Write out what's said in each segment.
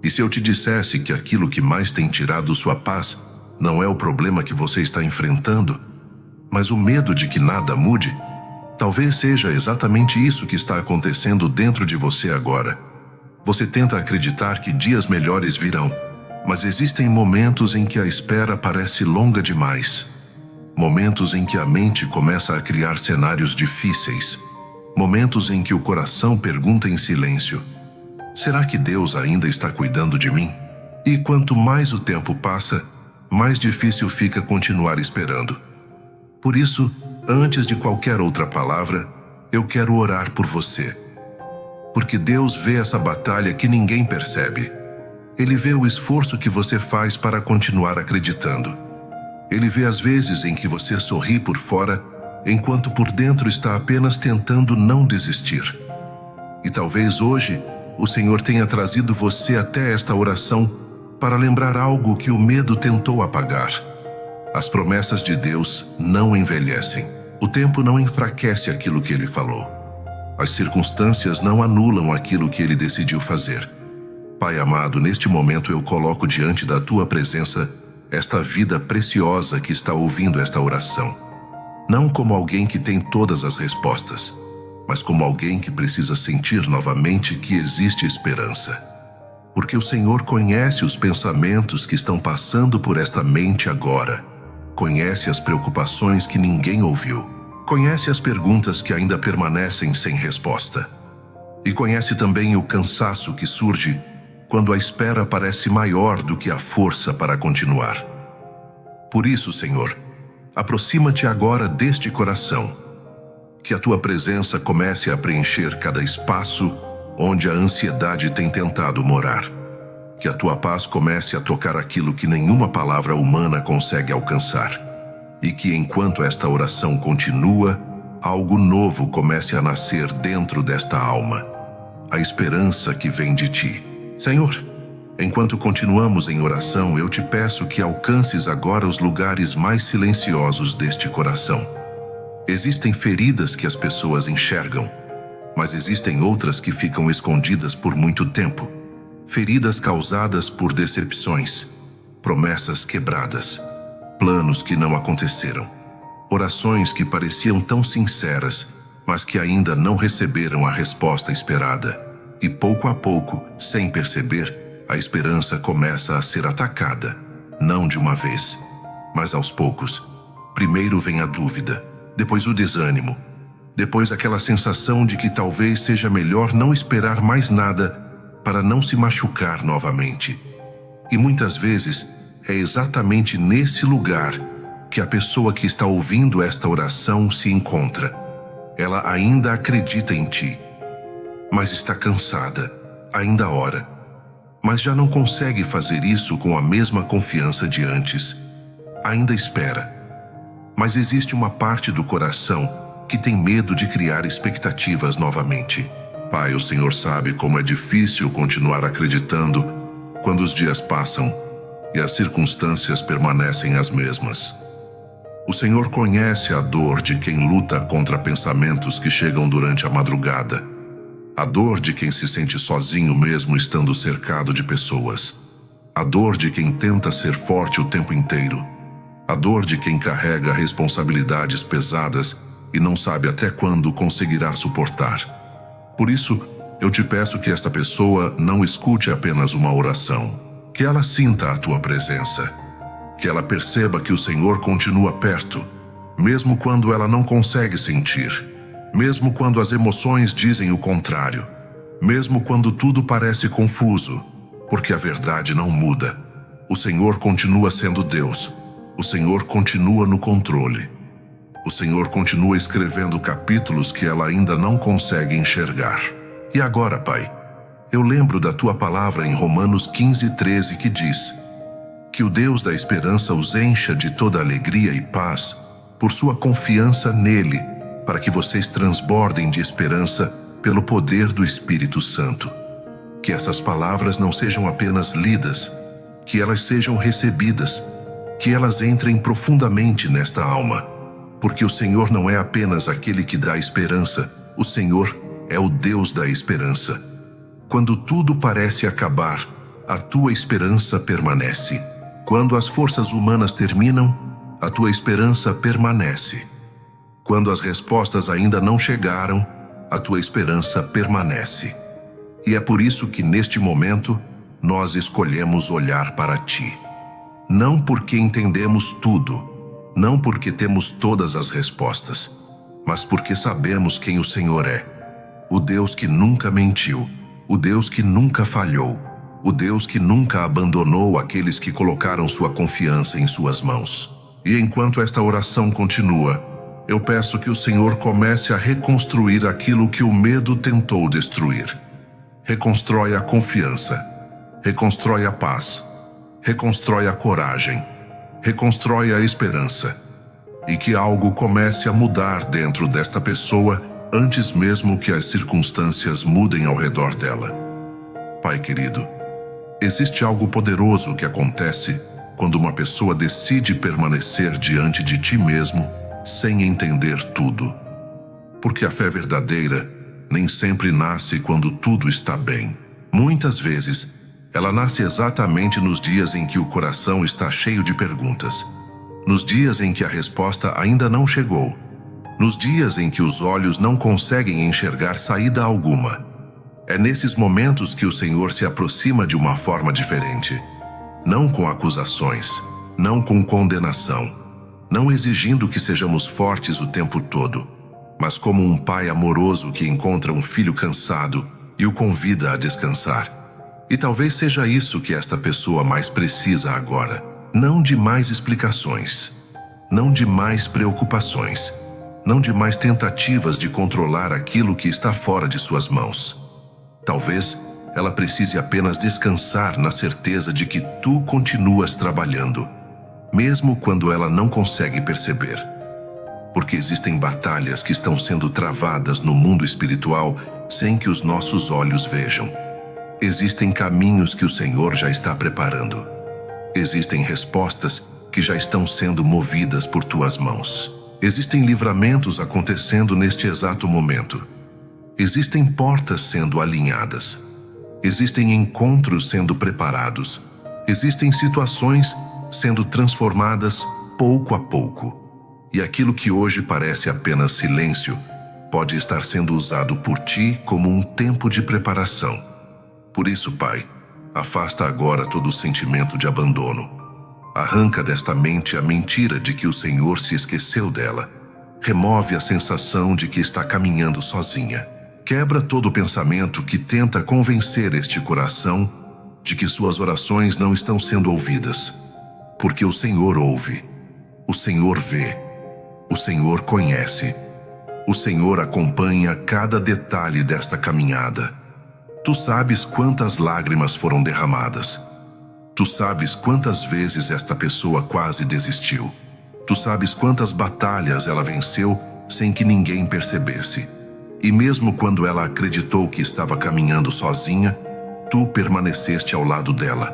E se eu te dissesse que aquilo que mais tem tirado sua paz não é o problema que você está enfrentando, mas o medo de que nada mude, talvez seja exatamente isso que está acontecendo dentro de você agora. Você tenta acreditar que dias melhores virão, mas existem momentos em que a espera parece longa demais. Momentos em que a mente começa a criar cenários difíceis. Momentos em que o coração pergunta em silêncio: será que Deus ainda está cuidando de mim? E quanto mais o tempo passa, mais difícil fica continuar esperando. Por isso, antes de qualquer outra palavra, eu quero orar por você. Porque Deus vê essa batalha que ninguém percebe. Ele vê o esforço que você faz para continuar acreditando. Ele vê as vezes em que você sorri por fora, enquanto por dentro está apenas tentando não desistir. E talvez hoje o Senhor tenha trazido você até esta oração para lembrar algo que o medo tentou apagar. As promessas de Deus não envelhecem. O tempo não enfraquece aquilo que Ele falou. As circunstâncias não anulam aquilo que Ele decidiu fazer. Pai amado, neste momento eu coloco diante da Tua presença esta vida preciosa que está ouvindo esta oração. Não como alguém que tem todas as respostas, mas como alguém que precisa sentir novamente que existe esperança. Porque o Senhor conhece os pensamentos que estão passando por esta mente agora. Conhece as preocupações que ninguém ouviu. Conhece as perguntas que ainda permanecem sem resposta. E conhece também o cansaço que surge quando a espera parece maior do que a força para continuar. Por isso, Senhor, aproxima-te agora deste coração. Que a Tua presença comece a preencher cada espaço onde a ansiedade tem tentado morar. Que a Tua paz comece a tocar aquilo que nenhuma palavra humana consegue alcançar. E que enquanto esta oração continua, algo novo comece a nascer dentro desta alma. A esperança que vem de Ti. Senhor, enquanto continuamos em oração, eu te peço que alcances agora os lugares mais silenciosos deste coração. Existem feridas que as pessoas enxergam, mas existem outras que ficam escondidas por muito tempo. Feridas causadas por decepções, promessas quebradas, planos que não aconteceram, orações que pareciam tão sinceras, mas que ainda não receberam a resposta esperada. E pouco a pouco, sem perceber, a esperança começa a ser atacada, não de uma vez, mas aos poucos. Primeiro vem a dúvida, depois o desânimo, depois aquela sensação de que talvez seja melhor não esperar mais nada para não se machucar novamente. E muitas vezes é exatamente nesse lugar que a pessoa que está ouvindo esta oração se encontra. Ela ainda acredita em Ti, mas está cansada, ainda ora, mas já não consegue fazer isso com a mesma confiança de antes. Ainda espera, mas existe uma parte do coração que tem medo de criar expectativas novamente. Pai, o Senhor sabe como é difícil continuar acreditando quando os dias passam e as circunstâncias permanecem as mesmas. O Senhor conhece a dor de quem luta contra pensamentos que chegam durante a madrugada. A dor de quem se sente sozinho mesmo estando cercado de pessoas. A dor de quem tenta ser forte o tempo inteiro. A dor de quem carrega responsabilidades pesadas e não sabe até quando conseguirá suportar. Por isso, eu te peço que esta pessoa não escute apenas uma oração. Que ela sinta a Tua presença. Que ela perceba que o Senhor continua perto, mesmo quando ela não consegue sentir. Mesmo quando as emoções dizem o contrário, mesmo quando tudo parece confuso, porque a verdade não muda. O Senhor continua sendo Deus. O Senhor continua no controle. O Senhor continua escrevendo capítulos que ela ainda não consegue enxergar. E agora, Pai, eu lembro da Tua palavra em Romanos 15:13 que diz que o Deus da esperança os encha de toda alegria e paz por sua confiança nele, para que vocês transbordem de esperança pelo poder do Espírito Santo. Que essas palavras não sejam apenas lidas, que elas sejam recebidas, que elas entrem profundamente nesta alma, porque o Senhor não é apenas aquele que dá esperança, o Senhor é o Deus da esperança. Quando tudo parece acabar, a tua esperança permanece. Quando as forças humanas terminam, a tua esperança permanece. Quando as respostas ainda não chegaram, a tua esperança permanece. E é por isso que neste momento, nós escolhemos olhar para ti. Não porque entendemos tudo, não porque temos todas as respostas, mas porque sabemos quem o Senhor é. O Deus que nunca mentiu, o Deus que nunca falhou, o Deus que nunca abandonou aqueles que colocaram sua confiança em suas mãos. E enquanto esta oração continua, eu peço que o Senhor comece a reconstruir aquilo que o medo tentou destruir. Reconstrói a confiança, reconstrói a paz, reconstrói a coragem, reconstrói a esperança. E que algo comece a mudar dentro desta pessoa antes mesmo que as circunstâncias mudem ao redor dela. Pai querido, existe algo poderoso que acontece quando uma pessoa decide permanecer diante de ti mesmo sem entender tudo. Porque a fé verdadeira nem sempre nasce quando tudo está bem. Muitas vezes, ela nasce exatamente nos dias em que o coração está cheio de perguntas, nos dias em que a resposta ainda não chegou, nos dias em que os olhos não conseguem enxergar saída alguma. É nesses momentos que o Senhor se aproxima de uma forma diferente, não com acusações, não com condenação, não exigindo que sejamos fortes o tempo todo, mas como um pai amoroso que encontra um filho cansado e o convida a descansar. E talvez seja isso que esta pessoa mais precisa agora. Não de mais explicações, não de mais preocupações, não de mais tentativas de controlar aquilo que está fora de suas mãos. Talvez ela precise apenas descansar na certeza de que tu continuas trabalhando, mesmo quando ela não consegue perceber. Porque existem batalhas que estão sendo travadas no mundo espiritual sem que os nossos olhos vejam. Existem caminhos que o Senhor já está preparando. Existem respostas que já estão sendo movidas por tuas mãos. Existem livramentos acontecendo neste exato momento. Existem portas sendo alinhadas. Existem encontros sendo preparados. Existem situações sendo transformadas pouco a pouco. E aquilo que hoje parece apenas silêncio, pode estar sendo usado por ti como um tempo de preparação. Por isso, Pai, afasta agora todo o sentimento de abandono. Arranca desta mente a mentira de que o Senhor se esqueceu dela. Remove a sensação de que está caminhando sozinha. Quebra todo o pensamento que tenta convencer este coração de que suas orações não estão sendo ouvidas. Porque o Senhor ouve, o Senhor vê, o Senhor conhece, o Senhor acompanha cada detalhe desta caminhada. Tu sabes quantas lágrimas foram derramadas. Tu sabes quantas vezes esta pessoa quase desistiu. Tu sabes quantas batalhas ela venceu sem que ninguém percebesse. E mesmo quando ela acreditou que estava caminhando sozinha, tu permaneceste ao lado dela.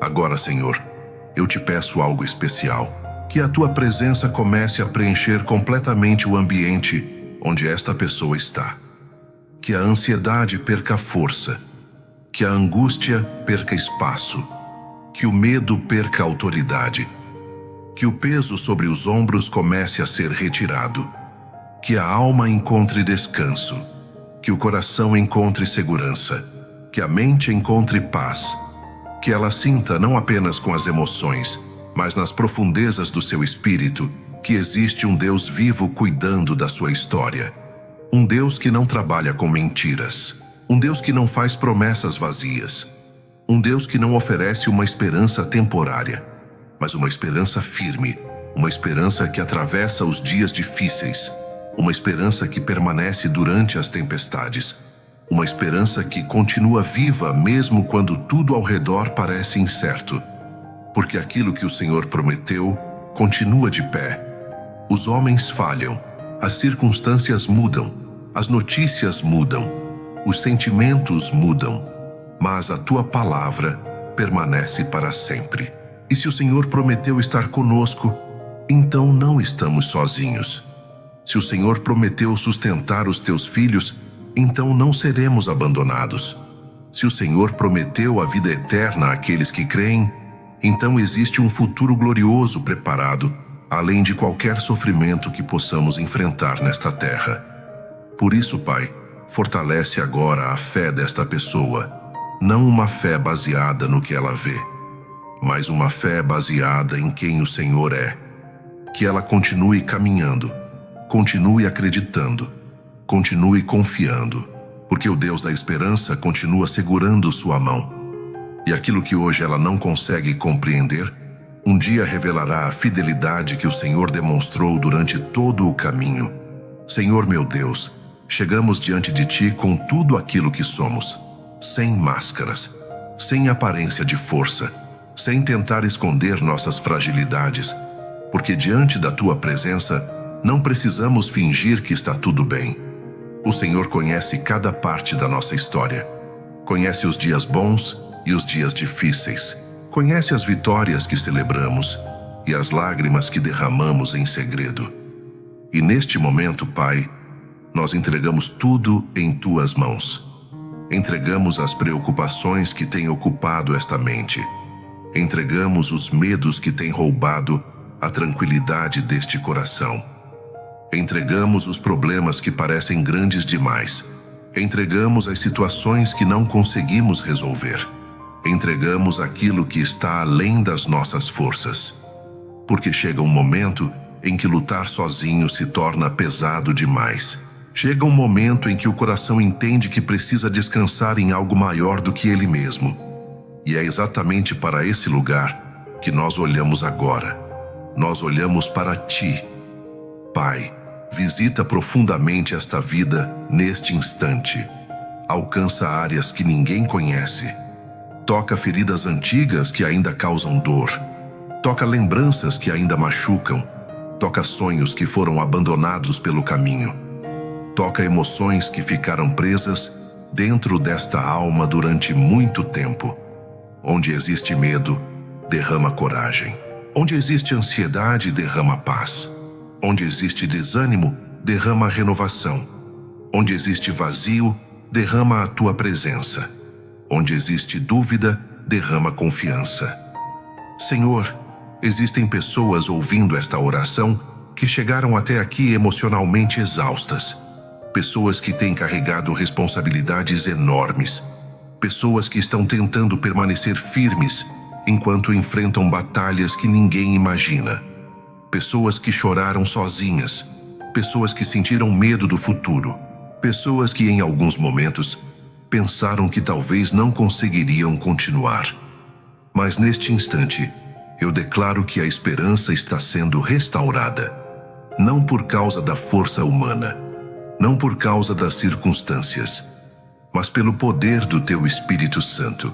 Agora, Senhor, eu te peço algo especial, que a tua presença comece a preencher completamente o ambiente onde esta pessoa está. Que a ansiedade perca força, que a angústia perca espaço, que o medo perca autoridade, que o peso sobre os ombros comece a ser retirado, que a alma encontre descanso, que o coração encontre segurança, que a mente encontre paz, que ela sinta não apenas com as emoções, mas nas profundezas do seu espírito, que existe um Deus vivo cuidando da sua história. Um Deus que não trabalha com mentiras. Um Deus que não faz promessas vazias. Um Deus que não oferece uma esperança temporária, mas uma esperança firme, uma esperança que atravessa os dias difíceis, uma esperança que permanece durante as tempestades, uma esperança que continua viva mesmo quando tudo ao redor parece incerto. Porque aquilo que o Senhor prometeu continua de pé. Os homens falham, as circunstâncias mudam, as notícias mudam, os sentimentos mudam, mas a tua palavra permanece para sempre. E se o Senhor prometeu estar conosco, então não estamos sozinhos. Se o Senhor prometeu sustentar os teus filhos, então não seremos abandonados. Se o Senhor prometeu a vida eterna àqueles que creem, então existe um futuro glorioso preparado, além de qualquer sofrimento que possamos enfrentar nesta terra. Por isso, Pai, fortalece agora a fé desta pessoa, não uma fé baseada no que ela vê, mas uma fé baseada em quem o Senhor é. Que ela continue caminhando, continue acreditando, continue confiando, porque o Deus da esperança continua segurando sua mão. E aquilo que hoje ela não consegue compreender, um dia revelará a fidelidade que o Senhor demonstrou durante todo o caminho. Senhor meu Deus, chegamos diante de Ti com tudo aquilo que somos, sem máscaras, sem aparência de força, sem tentar esconder nossas fragilidades, porque diante da Tua presença não precisamos fingir que está tudo bem. O Senhor conhece cada parte da nossa história, conhece os dias bons e os dias difíceis, conhece as vitórias que celebramos e as lágrimas que derramamos em segredo. E neste momento, Pai, nós entregamos tudo em Tuas mãos. Entregamos as preocupações que têm ocupado esta mente. Entregamos os medos que têm roubado a tranquilidade deste coração. Entregamos os problemas que parecem grandes demais. Entregamos as situações que não conseguimos resolver. Entregamos aquilo que está além das nossas forças. Porque chega um momento em que lutar sozinho se torna pesado demais. Chega um momento em que o coração entende que precisa descansar em algo maior do que ele mesmo. E é exatamente para esse lugar que nós olhamos agora. Nós olhamos para Ti. Pai, visita profundamente esta vida neste instante. Alcança áreas que ninguém conhece. Toca feridas antigas que ainda causam dor. Toca lembranças que ainda machucam. Toca sonhos que foram abandonados pelo caminho. Toca emoções que ficaram presas dentro desta alma durante muito tempo. Onde existe medo, derrama coragem. Onde existe ansiedade, derrama paz. Onde existe desânimo, derrama renovação. Onde existe vazio, derrama a Tua presença. Onde existe dúvida, derrama confiança. Senhor, existem pessoas ouvindo esta oração que chegaram até aqui emocionalmente exaustas. Pessoas que têm carregado responsabilidades enormes. Pessoas que estão tentando permanecer firmes enquanto enfrentam batalhas que ninguém imagina. Pessoas que choraram sozinhas. Pessoas que sentiram medo do futuro. Pessoas que em alguns momentos pensaram que talvez não conseguiriam continuar. Mas neste instante, eu declaro que a esperança está sendo restaurada. Não por causa da força humana, não por causa das circunstâncias, mas pelo poder do Teu Espírito Santo.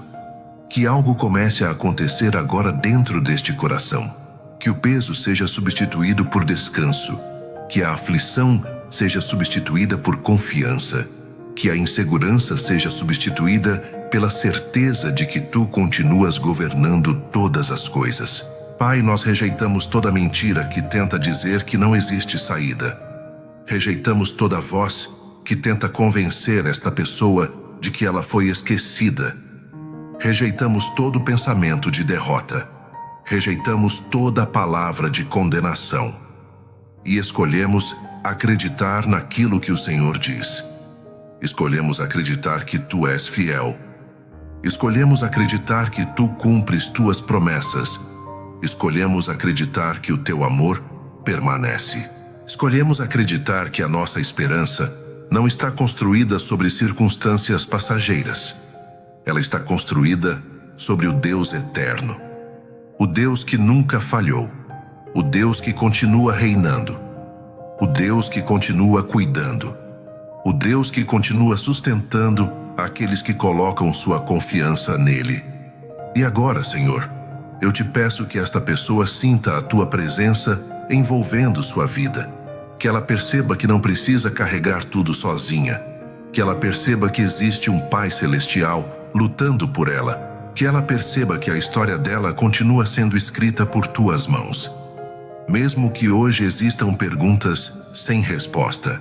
Que algo comece a acontecer agora dentro deste coração. Que o peso seja substituído por descanso. Que a aflição seja substituída por confiança. Que a insegurança seja substituída pela certeza de que Tu continuas governando todas as coisas. Pai, nós rejeitamos toda mentira que tenta dizer que não existe saída. Rejeitamos toda voz que tenta convencer esta pessoa de que ela foi esquecida. Rejeitamos todo pensamento de derrota. Rejeitamos toda palavra de condenação. E escolhemos acreditar naquilo que o Senhor diz. Escolhemos acreditar que Tu és fiel. Escolhemos acreditar que Tu cumpres Tuas promessas. Escolhemos acreditar que o Teu amor permanece. Escolhemos acreditar que a nossa esperança não está construída sobre circunstâncias passageiras. Ela está construída sobre o Deus eterno. O Deus que nunca falhou. O Deus que continua reinando. O Deus que continua cuidando. O Deus que continua sustentando aqueles que colocam sua confiança nele. E agora, Senhor, eu Te peço que esta pessoa sinta a Tua presença envolvendo sua vida. Que ela perceba que não precisa carregar tudo sozinha. Que ela perceba que existe um Pai Celestial lutando por ela. Que ela perceba que a história dela continua sendo escrita por Tuas mãos. Mesmo que hoje existam perguntas sem resposta.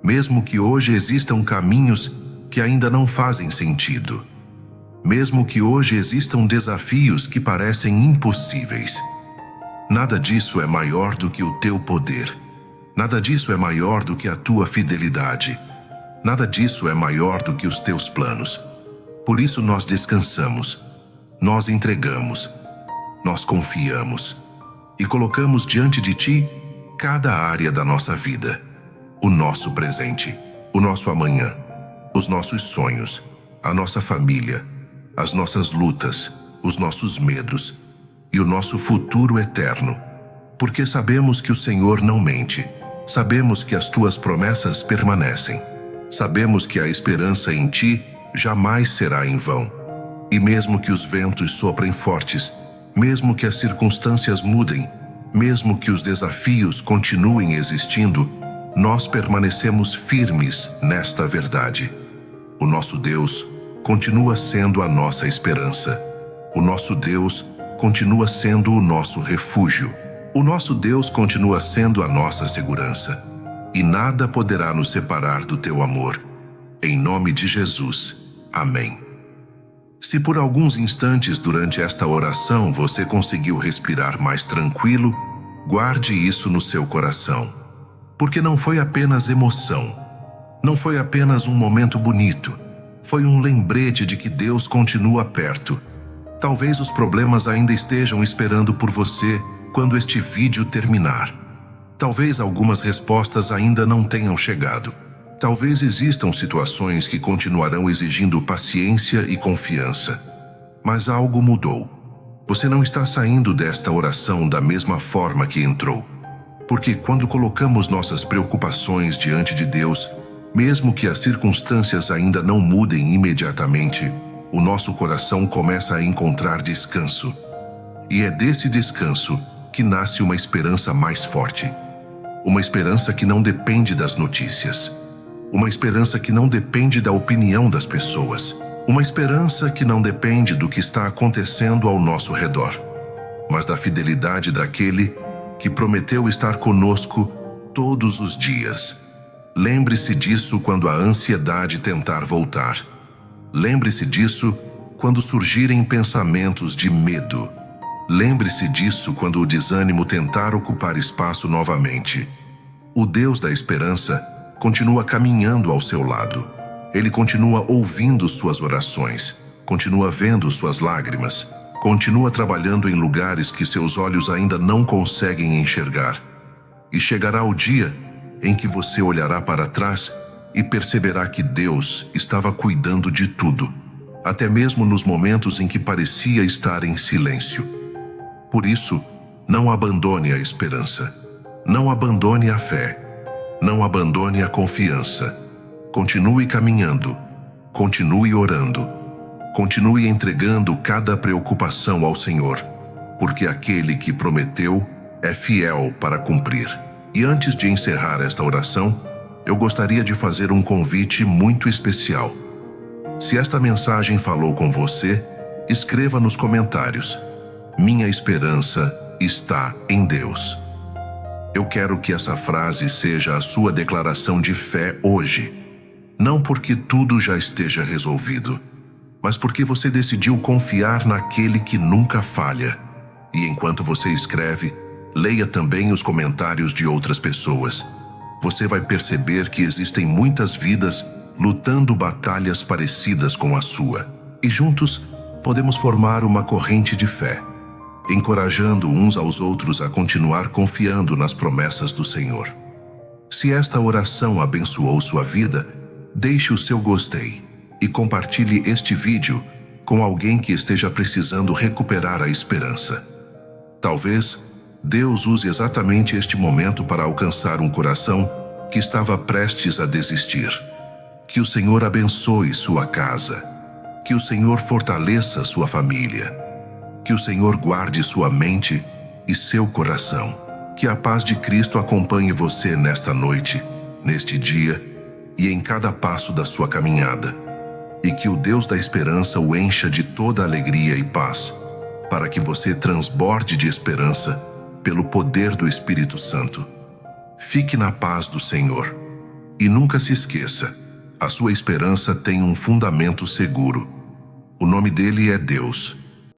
Mesmo que hoje existam caminhos que ainda não fazem sentido. Mesmo que hoje existam desafios que parecem impossíveis, nada disso é maior do que o teu poder. Nada disso é maior do que a tua fidelidade. Nada disso é maior do que os teus planos. Por isso nós descansamos, nós entregamos, nós confiamos e colocamos diante de ti cada área da nossa vida, o nosso presente, o nosso amanhã, os nossos sonhos, a nossa família, as nossas lutas, os nossos medos e o nosso futuro eterno, porque sabemos que o Senhor não mente, sabemos que as tuas promessas permanecem, sabemos que a esperança em ti jamais será em vão. E mesmo que os ventos soprem fortes, mesmo que as circunstâncias mudem, mesmo que os desafios continuem existindo, nós permanecemos firmes nesta verdade. O nosso Deus continua sendo a nossa esperança. O nosso Deus continua sendo o nosso refúgio. O nosso Deus continua sendo a nossa segurança. E nada poderá nos separar do teu amor. Em nome de Jesus. Amém. Se por alguns instantes durante esta oração você conseguiu respirar mais tranquilo, guarde isso no seu coração. Porque não foi apenas emoção, não foi apenas um momento bonito, foi um lembrete de que Deus continua perto. Talvez os problemas ainda estejam esperando por você quando este vídeo terminar. Talvez algumas respostas ainda não tenham chegado. Talvez existam situações que continuarão exigindo paciência e confiança. Mas algo mudou. Você não está saindo desta oração da mesma forma que entrou. Porque quando colocamos nossas preocupações diante de Deus, mesmo que as circunstâncias ainda não mudem imediatamente, o nosso coração começa a encontrar descanso. E é desse descanso que nasce uma esperança mais forte. Uma esperança que não depende das notícias. Uma esperança que não depende da opinião das pessoas. Uma esperança que não depende do que está acontecendo ao nosso redor, mas da fidelidade daquele que prometeu estar conosco todos os dias. Lembre-se disso quando a ansiedade tentar voltar. Lembre-se disso quando surgirem pensamentos de medo. Lembre-se disso quando o desânimo tentar ocupar espaço novamente. O Deus da esperança continua caminhando ao seu lado. Ele continua ouvindo suas orações, continua vendo suas lágrimas, continua trabalhando em lugares que seus olhos ainda não conseguem enxergar. E chegará o dia em que você olhará para trás e perceberá que Deus estava cuidando de tudo, até mesmo nos momentos em que parecia estar em silêncio. Por isso, não abandone a esperança, não abandone a fé, não abandone a confiança. Continue caminhando, continue orando, continue entregando cada preocupação ao Senhor, porque aquele que prometeu é fiel para cumprir. E antes de encerrar esta oração, eu gostaria de fazer um convite muito especial. Se esta mensagem falou com você, escreva nos comentários: minha esperança está em Deus. Eu quero que essa frase seja a sua declaração de fé hoje. Não porque tudo já esteja resolvido, mas porque você decidiu confiar naquele que nunca falha. E enquanto você escreve, leia também os comentários de outras pessoas. Você vai perceber que existem muitas vidas lutando batalhas parecidas com a sua. E juntos podemos formar uma corrente de fé, encorajando uns aos outros a continuar confiando nas promessas do Senhor. Se esta oração abençoou sua vida, deixe o seu gostei e compartilhe este vídeo com alguém que esteja precisando recuperar a esperança. Talvez Deus use exatamente este momento para alcançar um coração que estava prestes a desistir. Que o Senhor abençoe sua casa. Que o Senhor fortaleça sua família. Que o Senhor guarde sua mente e seu coração. Que a paz de Cristo acompanhe você nesta noite, neste dia e em cada passo da sua caminhada. E que o Deus da esperança o encha de toda alegria e paz, para que você transborde de esperança pelo poder do Espírito Santo. Fique na paz do Senhor. E nunca se esqueça, a sua esperança tem um fundamento seguro. O nome dele é Deus.